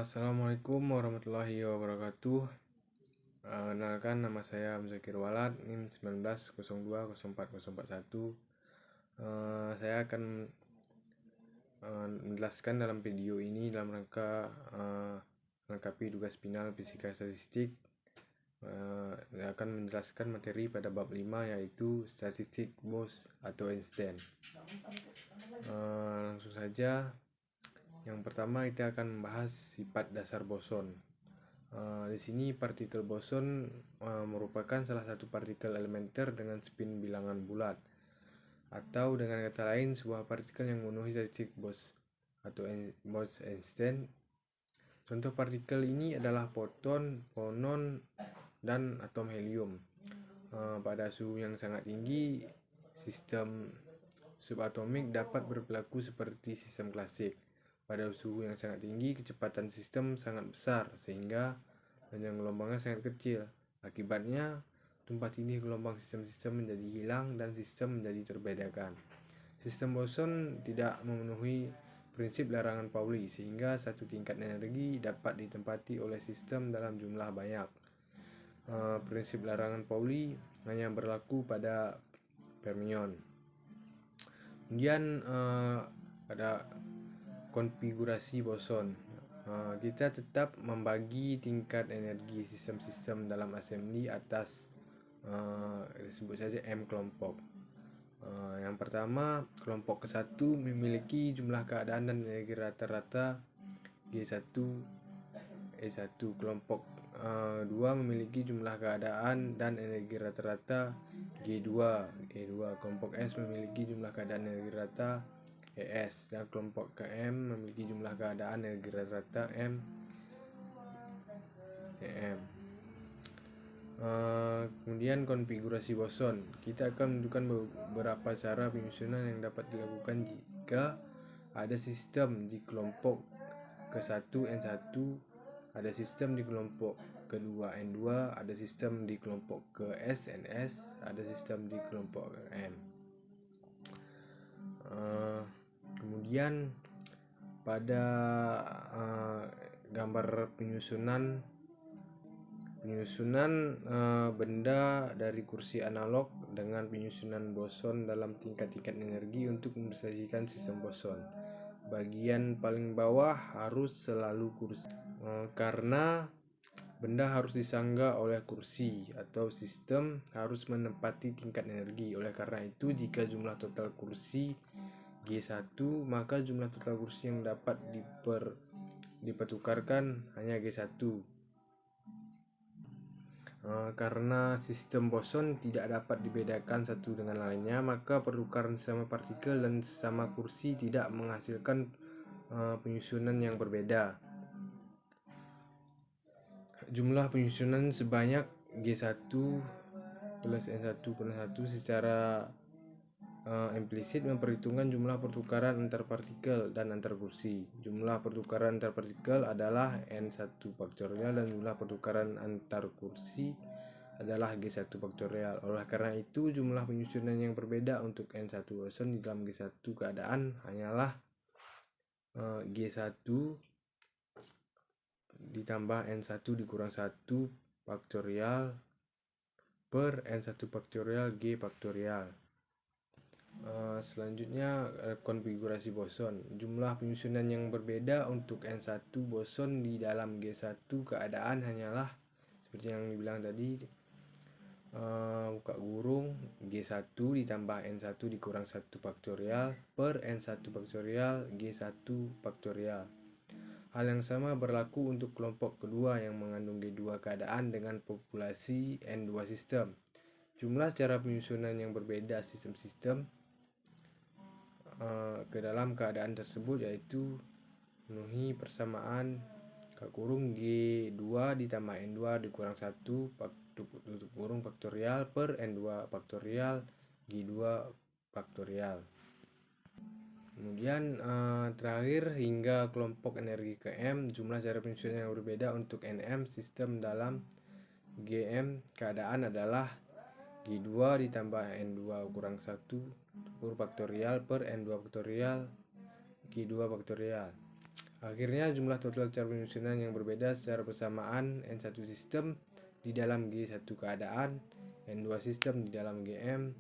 Assalamualaikum warahmatullahi wabarakatuh. Kenalkan, nama saya Muzakir Walad, NIM 19020441. Saya akan menjelaskan dalam video ini dalam rangka melengkapi tugas final fisika statistik. Saya akan menjelaskan materi pada bab 5, yaitu statistik Bose atau Einstein. Langsung saja. Yang pertama, kita akan membahas sifat dasar boson. Di sini partikel boson merupakan salah satu partikel elementer dengan spin bilangan bulat, atau dengan kata lain sebuah partikel yang memenuhi statistik Bose atau Bose-Einstein. Contoh partikel ini adalah foton, fonon, dan atom helium. Pada suhu yang sangat tinggi, sistem subatomik dapat berperilaku seperti sistem klasik. Pada suhu yang sangat tinggi, kecepatan sistem sangat besar sehingga panjang gelombangnya sangat kecil. Akibatnya, tumpah tindih gelombang sistem-sistem menjadi hilang dan sistem menjadi terbedakan. Sistem boson tidak memenuhi prinsip larangan Pauli sehingga satu tingkat energi dapat ditempati oleh sistem dalam jumlah banyak. Prinsip larangan Pauli hanya berlaku pada fermion. Kemudian pada konfigurasi boson, kita tetap membagi tingkat energi sistem-sistem dalam assembly atas sebut saja M kelompok. Yang pertama, kelompok ke-1 memiliki jumlah keadaan dan energi rata-rata G1 E1. Kelompok 2 memiliki jumlah keadaan dan energi rata-rata G2 E2. Kelompok S memiliki jumlah keadaan energi rata ES, dan kelompok KM memiliki jumlah keadaan energi rata-rata M EM. Kemudian konfigurasi boson, kita akan menunjukkan beberapa cara penyusunan yang dapat dilakukan jika ada sistem di kelompok ke-1 N1, ada sistem di kelompok ke-2 N2, ada sistem di kelompok ke-S NS, ada sistem di kelompok M. Kemudian pada gambar penyusunan benda dari kursi analog dengan penyusunan boson dalam tingkat-tingkat energi untuk mempresentasikan sistem boson. Bagian paling bawah harus selalu kursi, karena benda harus disangga oleh kursi atau sistem harus menempati tingkat energi. Oleh karena itu, jika jumlah total kursi G1, maka jumlah total kursi yang dapat dipertukarkan hanya G1. Karena sistem boson tidak dapat dibedakan satu dengan lainnya, maka pertukaran sesama partikel dan sesama kursi tidak menghasilkan penyusunan yang berbeda. Jumlah penyusunan sebanyak G1 plus N1 plus 1 secara implisit memperhitungkan jumlah pertukaran antar partikel dan antar kursi. Jumlah pertukaran antar partikel adalah N1 faktorial dan jumlah pertukaran antar kursi adalah G1 faktorial. Oleh karena itu, jumlah penyusunan yang berbeda untuk N1 boson di dalam G1 keadaan hanyalah G1 ditambah N1 dikurang 1 faktorial per N1 faktorial G faktorial. Selanjutnya, konfigurasi boson. Jumlah penyusunan yang berbeda untuk N1 boson di dalam G1 keadaan hanyalah seperti yang dibilang tadi, buka kurung G1 ditambah N1 dikurang 1 faktorial per N1 faktorial G1 faktorial. Hal yang sama berlaku untuk kelompok kedua yang mengandung G2 keadaan dengan populasi N2 sistem. Jumlah cara penyusunan yang berbeda sistem-sistem ke dalam keadaan tersebut yaitu memenuhi persamaan kurung G2 ditambah N2 dikurang 1 tutup kurung faktorial per N2 faktorial G2 faktorial. Kemudian terakhir hingga kelompok energi ke M, jumlah cara penyusunan yang berbeda untuk NM sistem dalam GM keadaan adalah G2 ditambah N2 kurang 1 faktorial per N2 faktorial G2 faktorial. Akhirnya jumlah total cara penyusunan yang berbeda secara bersamaan N1 sistem di dalam G1 keadaan, N2 sistem di dalam GM,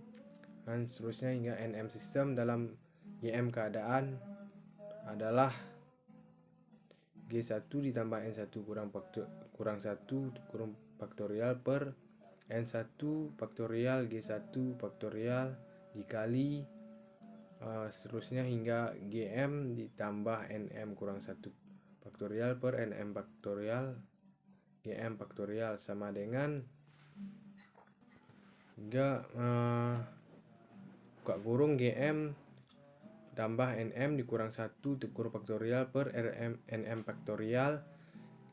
dan seterusnya hingga NM sistem dalam GM keadaan adalah G1 ditambah N1 kurang 1 kurang faktorial per N1 faktorial G1 faktorial dikali seterusnya hingga GM ditambah NM kurang 1 faktorial per NM faktorial GM faktorial sama dengan hingga buka kurung GM tambah NM dikurang 1 kurang faktorial per NM faktorial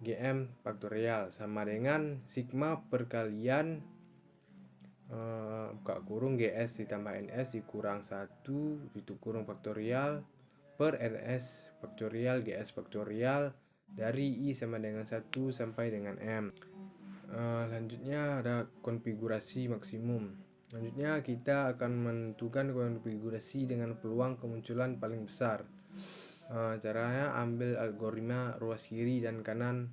GM faktorial sama dengan sigma perkalian buka kurung GS ditambah NS dikurang 1 kurung faktorial per NS faktorial GS faktorial dari I sama dengan 1 sampai dengan M. Lanjutnya ada konfigurasi maksimum. Selanjutnya kita akan menentukan konfigurasi dengan peluang kemunculan paling besar. Caranya ambil algoritma ruas kiri dan kanan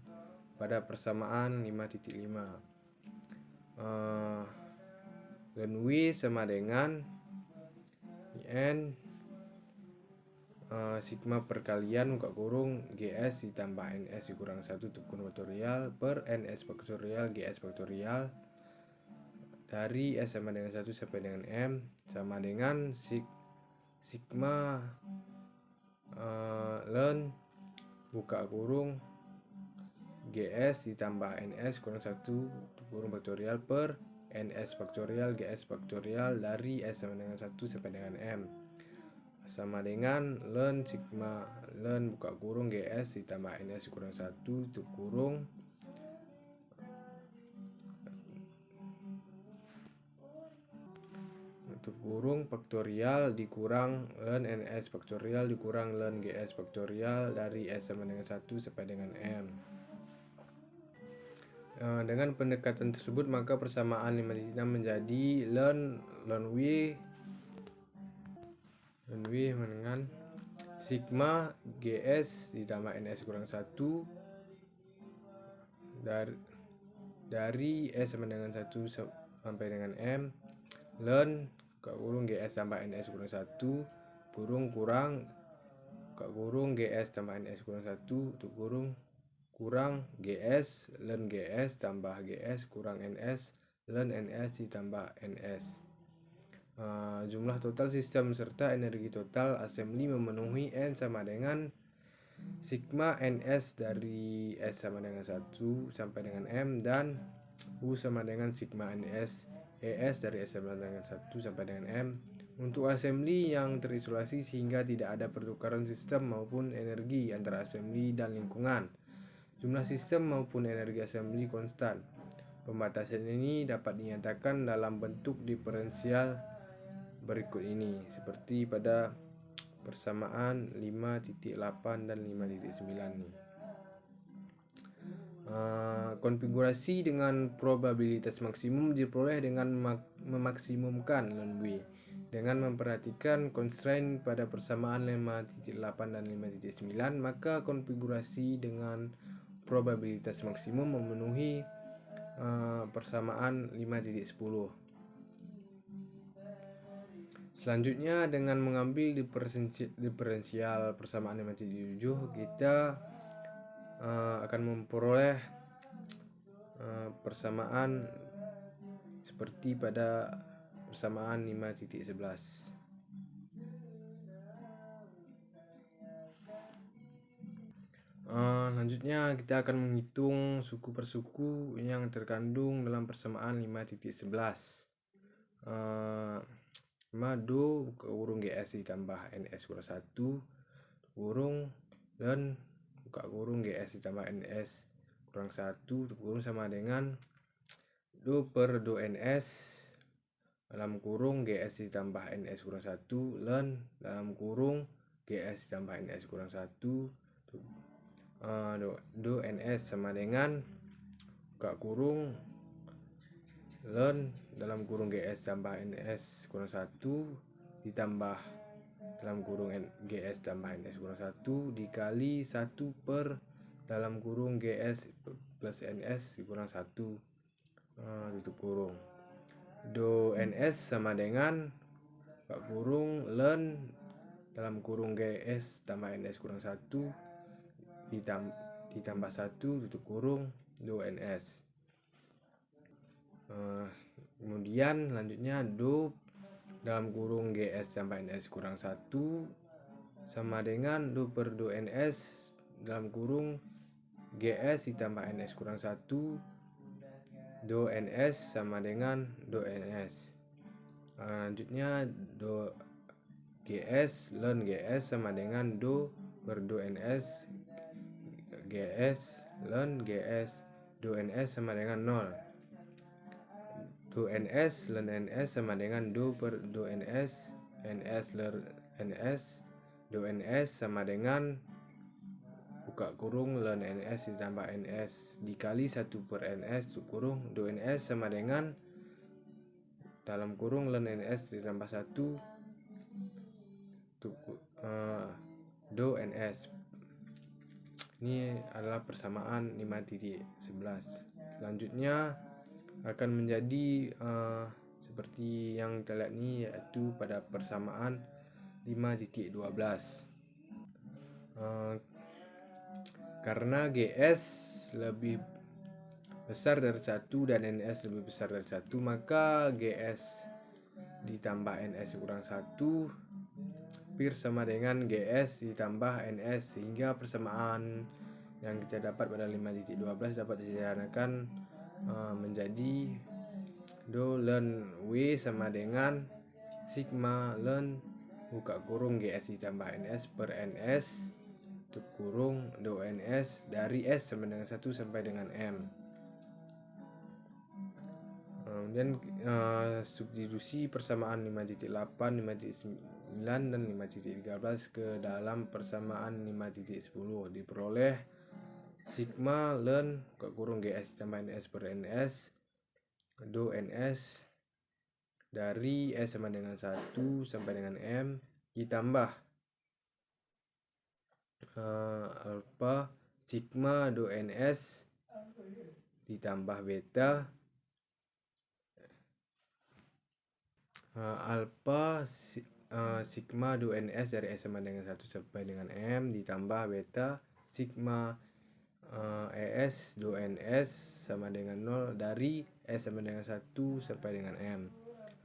pada persamaan 5.5. Dan W sama dengan N sigma perkalian buka kurung GS ditambah NS dikurang 1 kurang faktorial per NS faktorial GS faktorial dari S sama dengan 1 sampai dengan M sama dengan sigma ln buka kurung GS ditambah NS kurang 1 kurung faktorial per NS faktorial GS faktorial dari S sama dengan 1 sampai dengan M sama dengan ln sigma ln buka kurung GS ditambah NS kurang 1 kurung faktorial dikurang ln NS faktorial dikurang ln GS faktorial dari S sama dengan 1 sampai dengan M. Dengan pendekatan tersebut maka persamaan 5.6 menjadi ln W dengan sigma GS ditambah NS kurang 1 dari S sama dengan 1 sampai dengan M ln kurung GS tambah NS kurang 1 kurang GS tambah NS kurang 1 kurang GS ln GS tambah GS kurang NS ln NS ditambah NS. Jumlah total sistem serta energi total assembly memenuhi N sama dengan sigma NS dari S sama dengan 1 sampai dengan M dan U sama dengan sigma NS ES dari S sama dengan 1 sampai dengan M untuk assembly yang terisolasi sehingga tidak ada pertukaran sistem maupun energi antara assembly dan lingkungan. Jumlah sistem maupun energi assembly konstan. Pembatasan ini dapat dinyatakan dalam bentuk diferensial berikut ini seperti pada persamaan 5.8 dan 5.9 nih. Konfigurasi dengan probabilitas maksimum diperoleh dengan memaksimumkan ln W dengan memperhatikan constraint pada persamaan 5.8 dan 5.9 maka konfigurasi dengan probabilitas maksimum memenuhi persamaan 5.10. Selanjutnya dengan mengambil diferensial persamaan 5.7 kita akan memperoleh persamaan seperti pada persamaan 5.11. Selanjutnya kita akan menghitung suku per suku yang terkandung dalam persamaan 5.11. Do kurung GS ditambah NS kurang 1 kurung ln buka kurung GS ditambah NS kurang 1 kurung sama dengan do per do NS dalam kurung GS ditambah NS kurang 1 ln dalam kurung GS ditambah NS kurang 1 do NS sama dengan buka kurung ln dalam kurung GS tambah NS kurang 1 ditambah dalam kurung GS tambah NS kurang 1 dikali 1 per dalam kurung GS plus NS kurang 1 tutup kurung. Do NS sama dengan buka kurung ln dalam kurung GS tambah NS kurang 1 ditambah 1 tutup kurung do NS. Kemudian lanjutnya do dalam kurung GS tambah NS kurang 1 sama dengan do per do NS dalam kurung GS ditambah NS kurang 1 do NS sama dengan do NS. Lanjutnya do GS ln GS sama dengan do per do NS GS ln GS do NS sama dengan 0. Do NS ln NS sama dengan do per do NS NS ln NS do NS sama dengan buka kurung ln NS ditambah NS dikali 1 per NS tutup kurung do NS sama dengan dalam kurung ln NS ditambah 1 do NS. Ini adalah persamaan 5.11. Selanjutnya akan menjadi seperti yang kita lihat ini, yaitu pada persamaan 5.12. Karena GS lebih besar dari 1 dan NS lebih besar dari 1, maka GS ditambah NS kurang 1 hampir sama dengan GS ditambah NS, sehingga persamaan yang kita dapat pada 5.12 dapat disederhanakan menjadi do ln W sama dengan sigma ln buka kurung GS ditambah NS per NS tutup kurung do NS dari S sama dengan 1 sampai dengan M. Kemudian substitusi persamaan 5.8, 5.9 dan 5.13 ke dalam persamaan 5.10 diperoleh sigma ln buka kurung GS ditambah NS per NS do NS dari S sama dengan 1 sampai dengan M ditambah alpha sigma do NS ditambah beta alpha sigma do NS dari S sama dengan 1 sampai dengan M ditambah beta sigma ES do NS sama dengan 0 dari S sama dengan 1 sampai dengan M,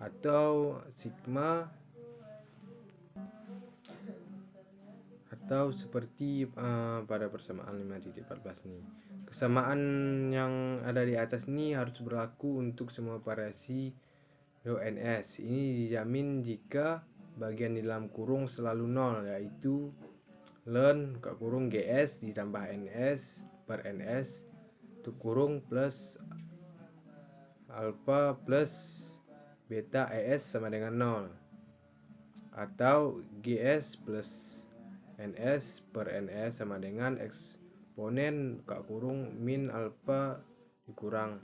atau sigma atau seperti pada persamaan 5.14 ini. Kesamaan yang ada di atas ini harus berlaku untuk semua variasi do NS. Ini dijamin jika bagian di dalam kurung selalu 0, yaitu ln buka kurung GS ditambah NS per NS tutup kurung plus alpha plus beta ES sama dengan 0, atau GS plus NS per NS sama dengan eksponen buka kurung min alpha dikurang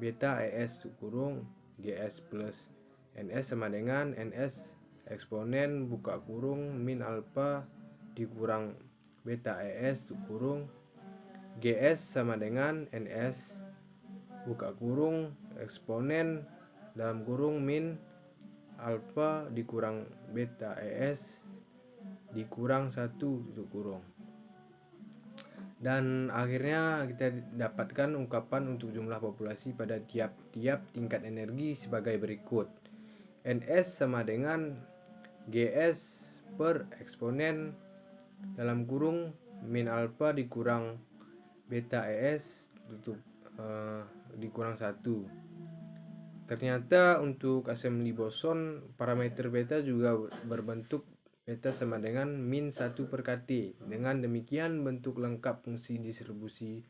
beta ES tutup kurung GS plus NS sama dengan NS eksponen buka kurung min alpha dikurang beta ES tutup kurung GS sama dengan NS buka kurung eksponen dalam kurung min alpha dikurang beta ES dikurang 1 tutup kurung. Dan akhirnya kita dapatkan ungkapan untuk jumlah populasi pada tiap-tiap tingkat energi sebagai berikut. NS sama dengan GS per eksponen dalam kurung min alpha dikurang beta ES tutup dikurang 1. Ternyata untuk assembly boson parameter beta juga berbentuk beta sama dengan min 1 per KT. Dengan demikian bentuk lengkap fungsi distribusi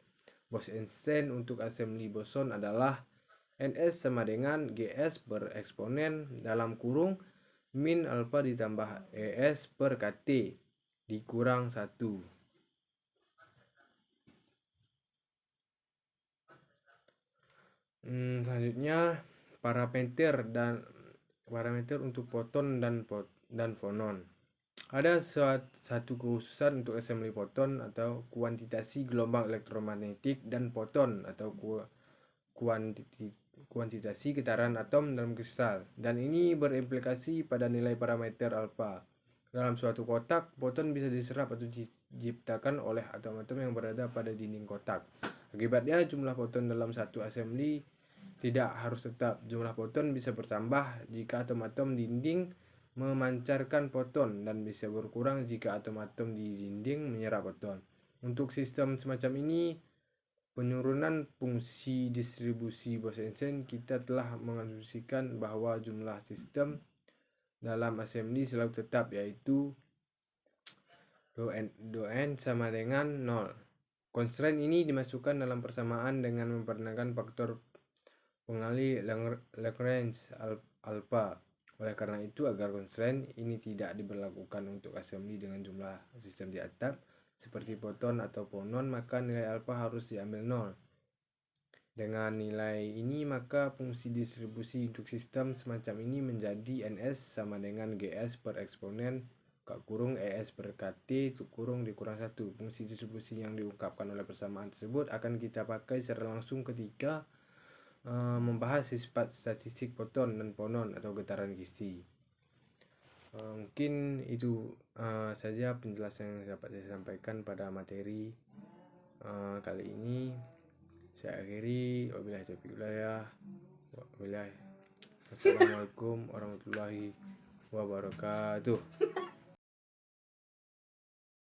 Bose-Einstein untuk assembly boson adalah NS sama dengan GS per eksponen dalam kurung min alpha ditambah ES per KT dikurang 1. Selanjutnya parameter untuk foton dan fonon. Ada satu kekhususan untuk assembly foton atau kuantitasi gelombang elektromagnetik dan foton atau kuantitasi getaran atom dalam kristal, dan ini berimplikasi pada nilai parameter alfa. Dalam suatu kotak, foton bisa diserap atau diciptakan oleh atom-atom yang berada pada dinding kotak. Akibatnya, jumlah foton dalam satu assembly tidak harus tetap. Jumlah foton bisa bertambah jika atom-atom dinding memancarkan foton dan bisa berkurang jika atom-atom di dinding menyerap foton. Untuk sistem semacam ini, penurunan fungsi distribusi Bose-Einstein, kita telah mengasumsikan bahwa jumlah sistem dalam assembly selalu tetap, yaitu Dou n sama dengan 0. Constraint ini dimasukkan dalam persamaan dengan mempergunakan faktor pengalih Lagrange alpha. Oleh karena itu, agar constraint ini tidak diberlakukan untuk assembly dengan jumlah sistem di atap seperti foton atau fonon, maka nilai alfa harus diambil 0. Dengan nilai ini, maka fungsi distribusi untuk sistem semacam ini menjadi ns sama dengan gs per eksponen (es per kt) dikurang 1. Fungsi distribusi yang diungkapkan oleh persamaan tersebut akan kita pakai secara langsung ketika membahas sifat statistik foton dan fonon atau getaran gizi. Mungkin itu saja penjelasan yang dapat saya sampaikan pada materi kali ini. Saya akhiri. Wabillahi taufiq hidayah. Assalamualaikum warahmatullahi wabarakatuh.